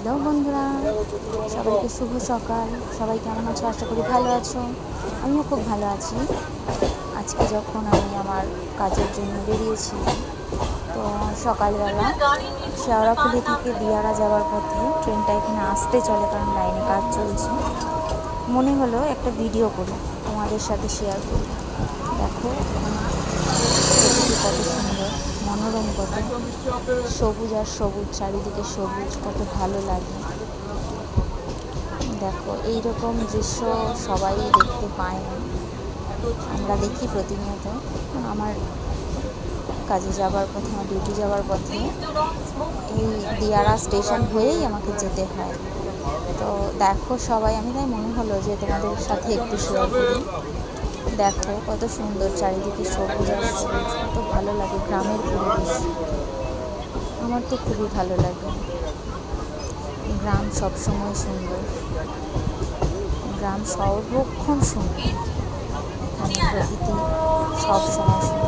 Hello বন্ধুরা, সবাইকে শুভ সকাল। সবাই কেমন আছো? আশা করি ভালো আছো। আমিও খুব ভালো আছি। আজকে যখন আমি আমার কাজের জন্য বেরিয়েছি, তো সকালবেলা শেওড়াফুলি থেকে দিয়ারা যাওয়ার পথে ট্রেনটা এখানে আসতে চলে, কারণ লাইনে কাজ চলছে। মনে হলো একটা ভিডিও করি, তোমাদের সাথে শেয়ার করি। দেখো প্রকৃতি কত সুন্দর, মনোরম, কত সবুজ আর সবুজ, চারিদিকে সবুজ, কত ভালো লাগে। দেখো এইরকম দৃশ্য সবাই দেখতে পায় না, আমরা দেখি প্রতিনিয়ত। আমার কাজে যাওয়ার পথে, আমার ডিউটি যাওয়ার পথে এই দিয়ারা স্টেশন হয়েই আমাকে যেতে হয়। তো দেখো সবাই, আমি তাই মনে হলো যে তোমাদের সাথে একটু শেয়ার করি। দেখো কত সুন্দর, চারিদিকে সবুজ আর সবুজ, কত ভালো লাগে গ্রামের পরিবেশ। আমার তো খুবই ভালো লাগে। গ্রাম সবসময় সুন্দর, গ্রাম সর্বক্ষণ সুন্দর, এখানে প্রকৃতি সবসময় সুন্দর।